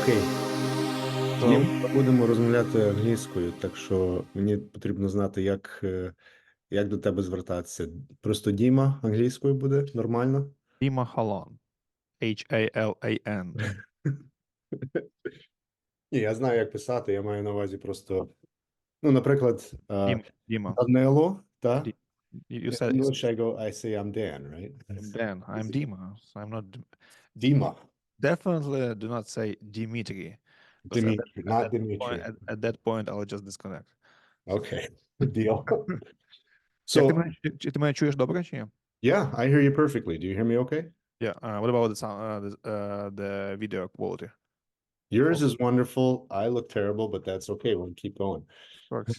Окей, So, Дім, будемо розмовляти англійською, так що мені потрібно знати, як до тебе звертатися. Просто Діма англійською буде нормально? Dima Halal, Halan. Ні, я знаю, як писати, я маю на увазі просто, ну, наприклад, Dima. Данило, та? You In said English I say I'm Dan, right? I'm Dan. I'm Dima. So I'm not. Dima, Definitely do not say Dimitri, because Dimitri, not point, Dimitri. at that point I'll just disconnect. Okay, deal. Як So, ти мене чуєш добре чи ні? yeah, I hear you perfectly. Do you hear me okay? Yeah. What about the sound, the video quality? Yours is wonderful. I look terrible, but that's okay. We'll keep going. Works.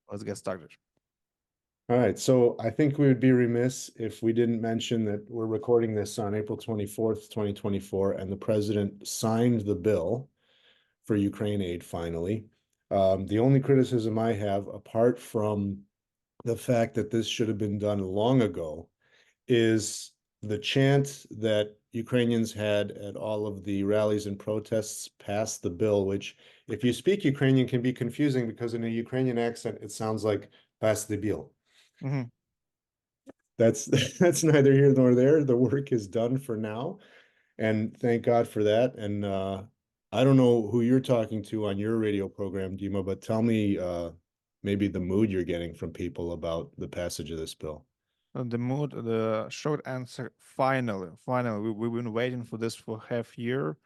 Let's get started. All right, so I think we would be remiss if we didn't mention that we're recording this on April 24th, 2024, and the president signed the bill for Ukraine aid finally. The only criticism I have, apart from the fact that this should have been done long ago, is the chant that Ukrainians had at all of the rallies and protests past the bill, which, if you speak Ukrainian, can be confusing because in a Ukrainian accent, it sounds like pass the bill. Mm-hmm. That's neither here nor there. The work is done for now, and thank God for that. And I don't know who you're talking to on your radio program, Dima, but tell me maybe the mood you're getting from people about the passage of this bill. The short answer, finally. We've been waiting for this for half year,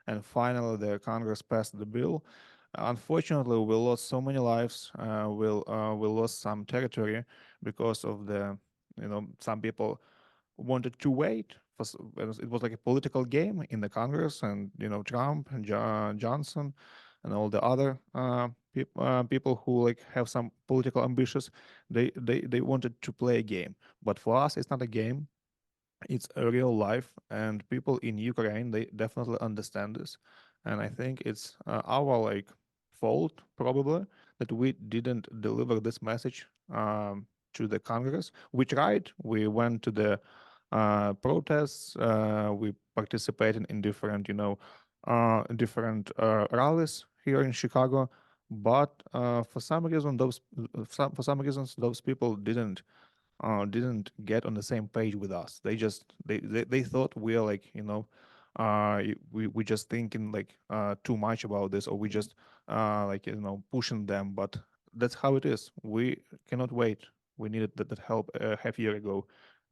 and finally the Congress passed the bill. Unfortunately, we lost so many lives. We lost some territory because of some people wanted to wait. It was like a political game in the Congress, and Trump and Johnson and all the other people who like have some political ambitions. They wanted to play a game, but for us, it's not a game. It's a real life, and people in Ukraine, they definitely understand this. And I think it's our like fault probably that we didn't deliver this message to the Congress. We tried. We went to the protests. We participated in different, different rallies here in Chicago. But for some reason, for some reasons, those people didn't get on the same page with us. They thought we're like we just thinking like too much about this, or we just like pushing them. But that's how it is. We cannot wait. We needed that help a half year ago,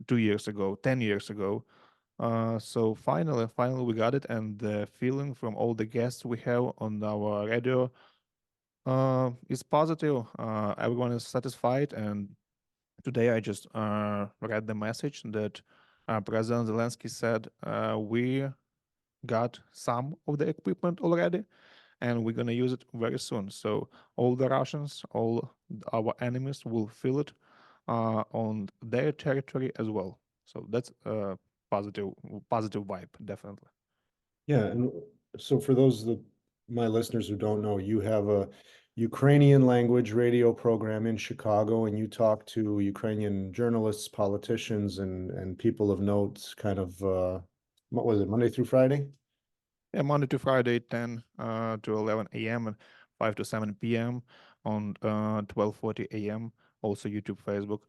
2 years ago, 10 years ago. So finally we got it, and the feeling from all the guests we have on our radio is positive. Everyone is satisfied, and today I just read the message that President Zelensky said we got some of the equipment already, and we're gonna use it very soon. So all the Russians, all our enemies will feel it on their territory as well. So that's a positive vibe, definitely. Yeah, and so for those that my listeners who don't know, you have a Ukrainian language radio program in Chicago, and you talk to Ukrainian journalists, politicians, and people of note, kind of what was it, Monday through Friday? Yeah, Monday to Friday, 10 to 11 a.m. and 5 to 7 p.m. on 12:40 a.m. Also YouTube, Facebook.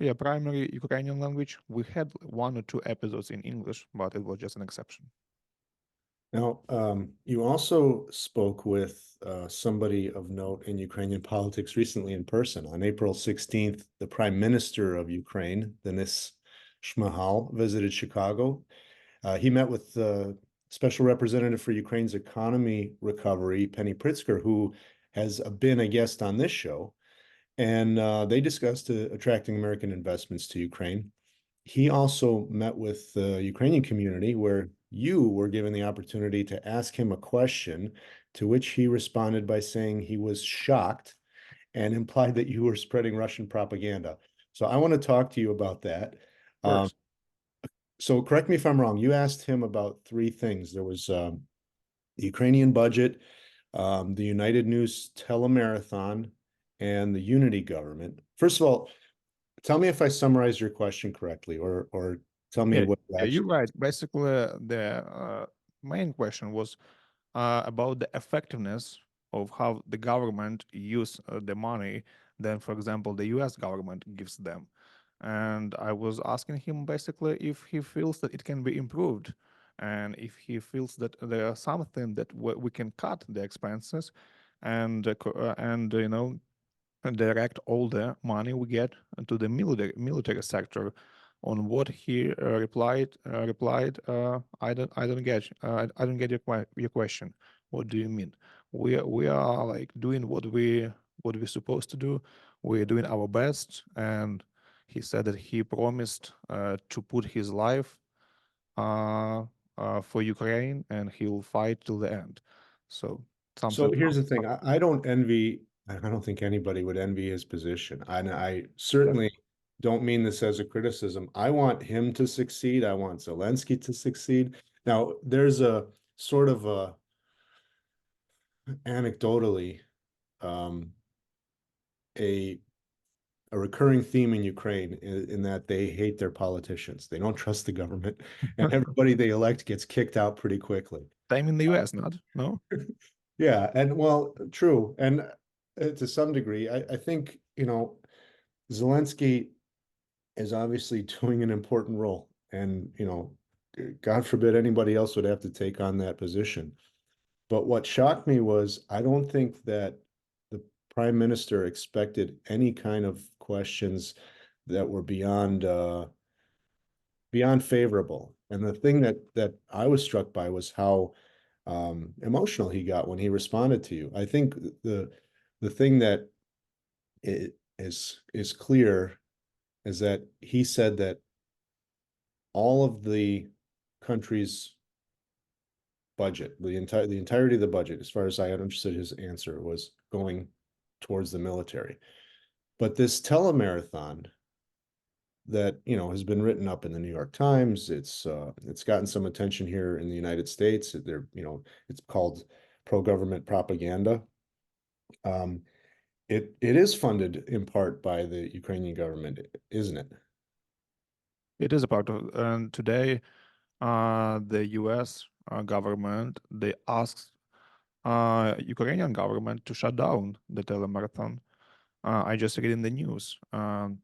Yeah, primary Ukrainian language. We had one or two episodes in English, but it was just an exception. Now, you also spoke with somebody of note in Ukrainian politics recently in person. On April 16th, the Prime Minister of Ukraine, Denis Shmyhal, visited Chicago. He met with the Special Representative for Ukraine's economy recovery, Penny Pritzker, who has been a guest on this show, and they discussed attracting American investments to Ukraine. He also met with the Ukrainian community, where you were given the opportunity to ask him a question, to which he responded by saying he was shocked and implied that you were spreading Russian propaganda. So I want to talk to you about that. So correct me if I'm wrong. You asked him about three things. There was the Ukrainian budget, the United News telemarathon, and the unity government. First of all, tell me if I summarized your question correctly, or tell me Yeah, what yeah, you're actually. right. Basically, the main question was about the effectiveness of how the government use the money than, for example, the U.S. government gives them. And I was asking him basically if he feels that it can be improved, and if he feels that there are something that we can cut the expenses, and and direct all the money we get to the military sector. On what he replied, I don't get your question. What do you mean? We are like doing what we're supposed to do. We're doing our best, and he said that he promised to put his life uh, for Ukraine, and he'll fight till the end. So So something. here's the thing. I don't envy, I don't think anybody would envy his position. And I certainly don't mean this as a criticism. I want him to succeed. I want Zelensky to succeed. Now, there's a sort of a anecdotally a recurring theme in Ukraine in that they hate their politicians. They don't trust the government, and everybody they elect gets kicked out pretty quickly. Same in the US, not? No? Yeah, and well, true. And to some degree, I think, Zelensky is obviously doing an important role. And, God forbid anybody else would have to take on that position. But what shocked me was I don't think that the prime minister expected any kind of questions that were beyond favorable. And the thing that I was struck by was how emotional he got when he responded to you. I think the thing that is clear is that he said that all of the country's budget, the entirety of the budget, as far as I understood his answer, was going towards the military. But this telemarathon that has been written up in the New York Times, it's gotten some attention here in the United States. It's called pro-government propaganda. It is funded in part by the Ukrainian government, isn't it? It is a part of, and today, the U.S. Government, they asked Ukrainian government to shut down the telemarathon. I just read in the news. And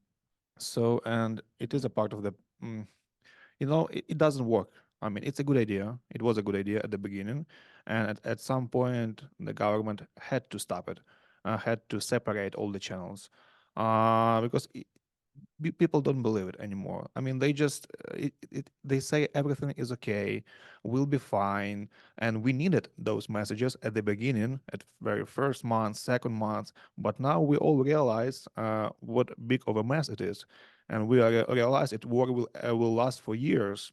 it is a part of the, mm, it doesn't work. I mean, it's a good idea. It was a good idea at the beginning, and at some point, the government had to stop it, had to separate all the channels, because people don't believe it anymore. I mean, they just they say everything is okay, we'll be fine, and we needed those messages at the beginning, at very first month, second month, but now we all realize what big of a mess it is, and we realize it war will last for years.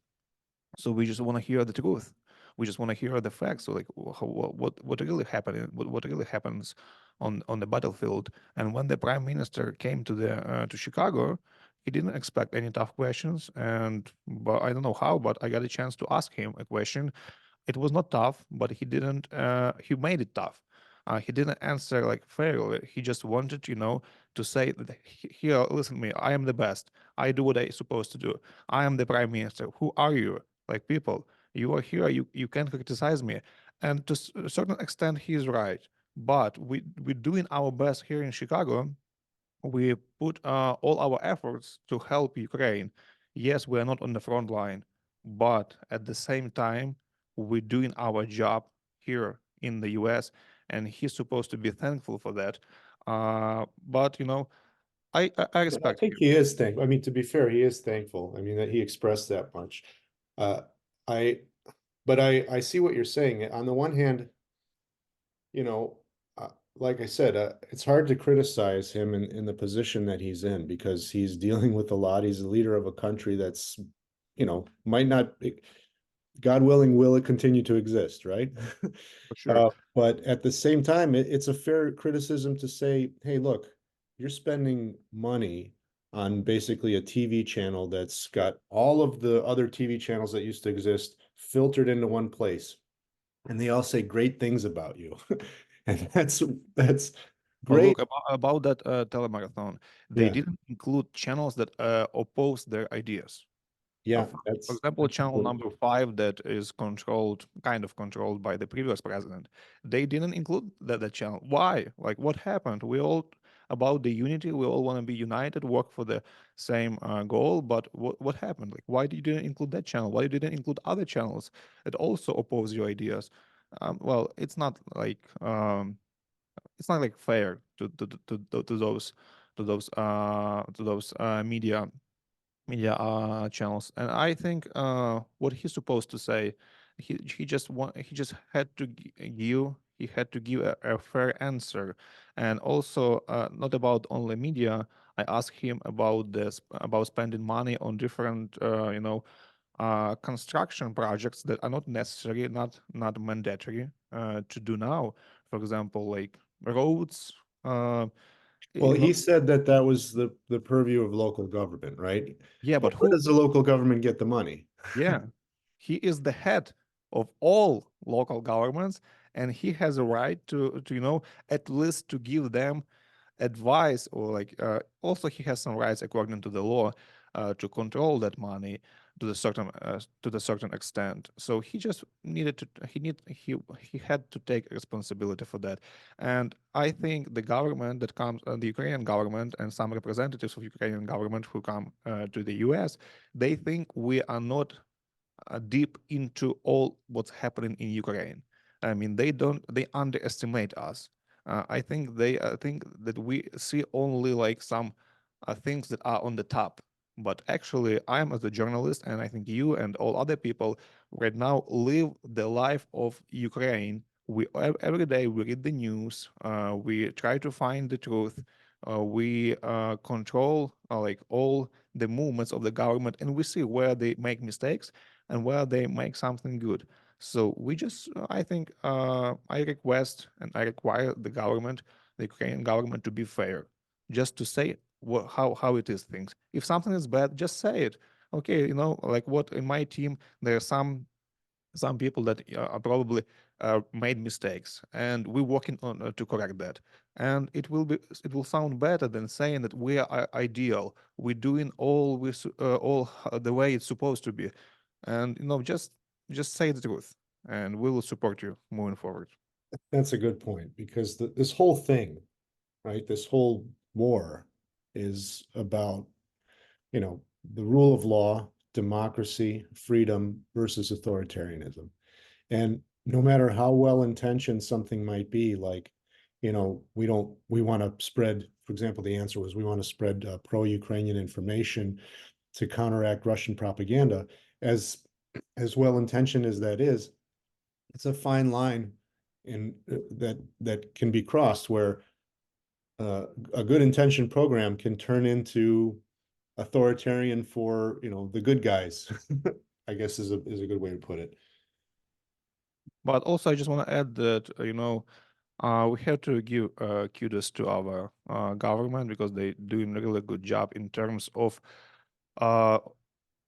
So we just want to hear the truth. We just want to hear the facts. So like what really happened, what really happens on the battlefield. And when the prime minister came to Chicago, he didn't expect any tough questions. And but I don't know how, but I got a chance to ask him a question. It was not tough, but he didn't. He made it tough. He didn't answer like fairly. He just wanted, to say that here, listen to me. I am the best. I do what I supposed to do. I am the prime minister. Who are you? Like people, you are here. You can criticize me, and to a certain extent, he is right. But we're doing our best here in Chicago. We put all our efforts to help Ukraine. Yes, we are not on the front line, but at the same time, we're doing our job here in the US, and he's supposed to be thankful for that. But I I respect think he is thankful. I mean, to be fair, he is thankful. I mean, that he expressed that much. Uh, I, but I see what you're saying. On the one hand, you know, like I said, it's hard to criticize him in the position that he's in because he's dealing with a lot. He's the leader of a country that's, might not, God willing, will it continue to exist, right? for sure. But at the same time, it's a fair criticism to say, hey, look, you're spending money on basically a TV channel that's got all of the other TV channels that used to exist filtered into one place, and they all say great things about you. And that's But great. look about that telemarathon, they Yeah. didn't include channels that oppose their ideas. Yeah, For that's example, channel number 5 that is kind of controlled by the previous president, they didn't include that channel. Why? Like, what happened? We all about the unity. We all want to be united, work for the same goal. But what happened? Like, why did you didn't include that channel? Why you didn't include other channels that also oppose your ideas? Well, it's not like fair to those media channels. And I think what he's supposed to say, he just had to give a fair answer. And also not about only media. I asked him about this, about spending money on different construction projects that are not necessary, not mandatory to do now. For example, like roads. Well, Not, he said that that was the purview of local government, right? yeah, But but where who? does the local government get the money? Yeah, he is the head of all local governments, and he has a right to at least to give them advice, or like also he has some rights according to the law to control that money to the certain extent. So he just needed to he had to take responsibility for that. And I think the government that comes, the Ukrainian government and some representatives of Ukrainian government who come to the US, they think we are not deep into all what's happening in Ukraine. I mean, they underestimate us. I think that we see only like some things that are on the top. But actually, I am as a journalist, and I think you and all other people right now live the life of Ukraine. Every day we read the news, we try to find the truth, we control like all the movements of the government, and we see where they make mistakes and where they make something good. So we just, I think, I request and I require the government, the Ukrainian government, to be fair, just to say how it is things. If something is bad, just say it. Okay, like what in my team, there are some people that are probably made mistakes, and we're working on to correct that. And it will sound better than saying that we are ideal. We're doing all the way it's supposed to be, and just say the truth, and we will support you moving forward. That's a good point because this whole thing, right? This whole war is about, the rule of law, democracy, freedom versus authoritarianism. And no matter how well intentioned something might be, like, we want to spread, for example, the answer was we want to spread pro-Ukrainian information to counteract Russian propaganda. As well intentioned as that is, it's a fine line in that can be crossed where a good intentioned program can turn into authoritarian for the good guys. I guess is a good way to put it. But also, I just want to add that we have to give kudos to our government, because they doing a really good job uh,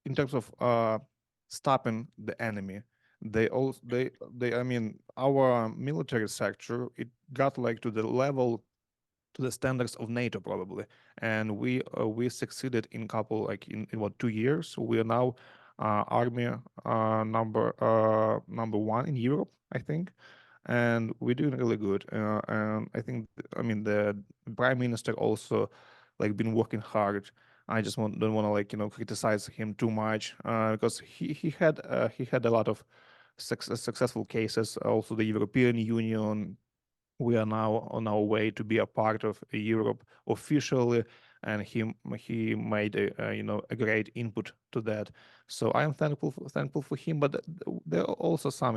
in terms of stopping the enemy. They I mean, our military sector, it got like to the level, to the standards of NATO probably, and we succeeded in couple, like in what, 2 years. We are now army number one in Europe, I think, and we're doing really good. And I think, I mean, the prime minister also like been working hard. I just don't want to like criticize him too much, because he had a lot of successful cases. Also, the European Union, we are now on our way to be a part of Europe officially, and he made a great input to that. So I am thankful for him. But there are also some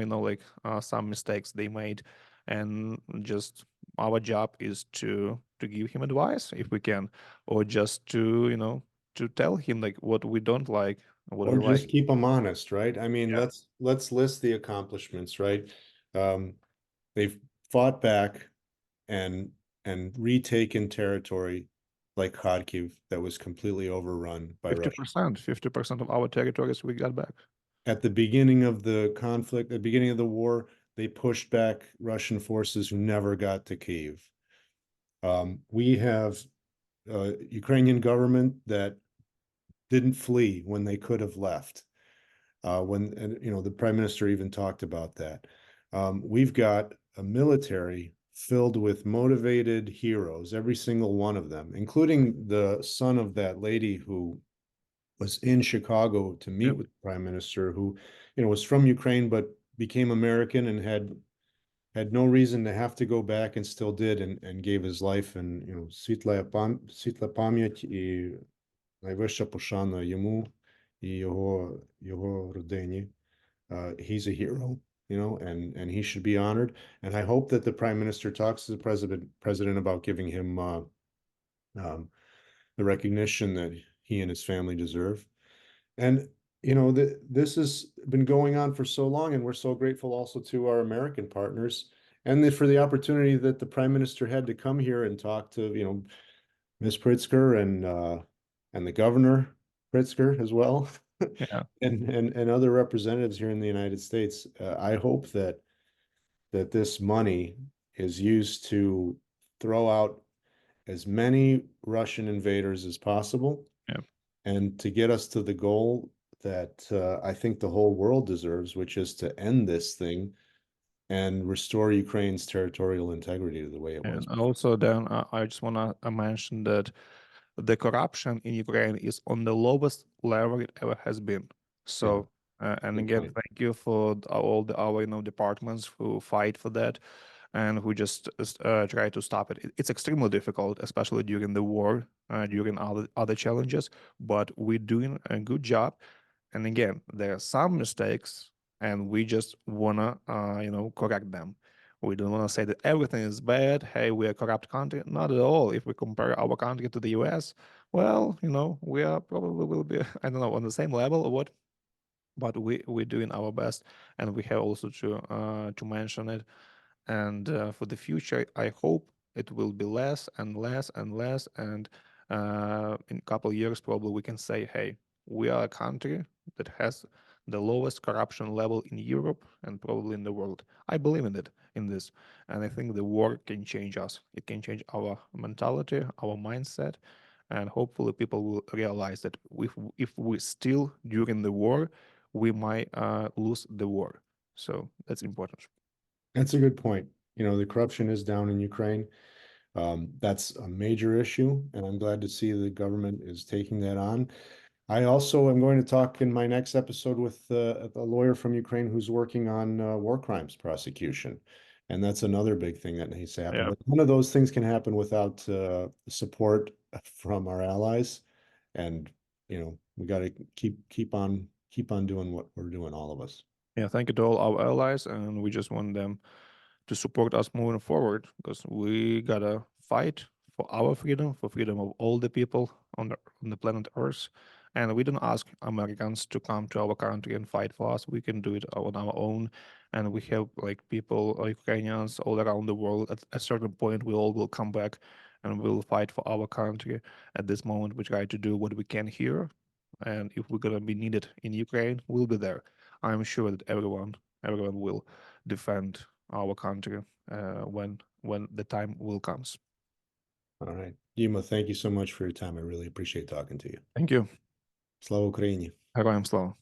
some mistakes they made, and just our job is to give him advice if we can, or just to to tell him like what we don't like, what Or we like. just keep them honest, right? I mean, Yeah. let's list the accomplishments, right? Um, they've fought back and retaken territory like Kharkiv that was completely overrun by Russia. 50% of our territories we got back. At the beginning of the conflict, at the beginning of the war, they pushed back Russian forces who never got to Kyiv. We have a Ukrainian government that didn't flee when they could have left. And the prime minister even talked about that. We've got a military filled with motivated heroes, every single one of them, including the son of that lady who was in Chicago to meet Yep. with the prime minister, who, was from Ukraine but became American and had no reason to have to go back and still did, and gave his life. And світла пам'ять і найвища пошана йому і його родині. He's a hero, and he should be honored. And I hope that the prime minister talks to the president about giving him the recognition that he and his family deserve. And this has been going on for so long, and we're so grateful also to our American partners, and for the opportunity that the prime minister had to come here and talk to Ms. Pritzker and the governor Pritzker as well. Yeah. and other representatives here in the United States. I hope that this money is used to throw out as many Russian invaders as possible, Yep. and to get us to the goal that I think the whole world deserves, which is to end this thing and restore Ukraine's territorial integrity to the way it was. And also, then I just want to mention that the corruption in Ukraine is on the lowest level it ever has been. So, and Good again, point. thank you for all our departments who fight for that and who just try to stop it. It's extremely difficult, especially during the war, during other challenges. But we're doing a good job. And again, there are some mistakes, and we just wanna correct them. We don't want to say that everything is bad. Hey, we're a corrupt country. Not at all. If we compare our country to the US, well, we are probably will be, I don't know, on the same level or what, but we're doing our best, and we have also to mention it. And for the future, I hope it will be less and less and less. And in a couple of years, probably we can say, hey, we are a country that has the lowest corruption level in Europe and probably in the world. I believe in this. And I think the war can change us. It can change our mentality, our mindset. And hopefully people will realize that if we still during the war, we might lose the war. So that's important. That's a good point. The corruption is down in Ukraine. That's a major issue, and I'm glad to see the government is taking that on. I also am going to talk in my next episode with a lawyer from Ukraine who's working on war crimes prosecution. And that's another big thing that needs to happen. Yeah. But none of those things can happen without support from our allies. And, we got to keep on doing what we're doing, all of us. Yeah, thank you to all our allies, and we just want them to support us moving forward because we gotta fight for our freedom, for freedom of all the people on the planet Earth. And we don't ask Americans to come to our country and fight for us. We can do it on our own, and we have people, Ukrainians, all around the world. At a certain point, we all will come back and we'll fight for our country. At this moment, we try to do what we can here, and if we're gonna be needed in Ukraine, we'll be there. I'm sure that everyone will defend our country when the time will comes. All right. Dima, thank you so much for your time. I really appreciate talking to you. Thank you. Slava Ukraini. Героям слава.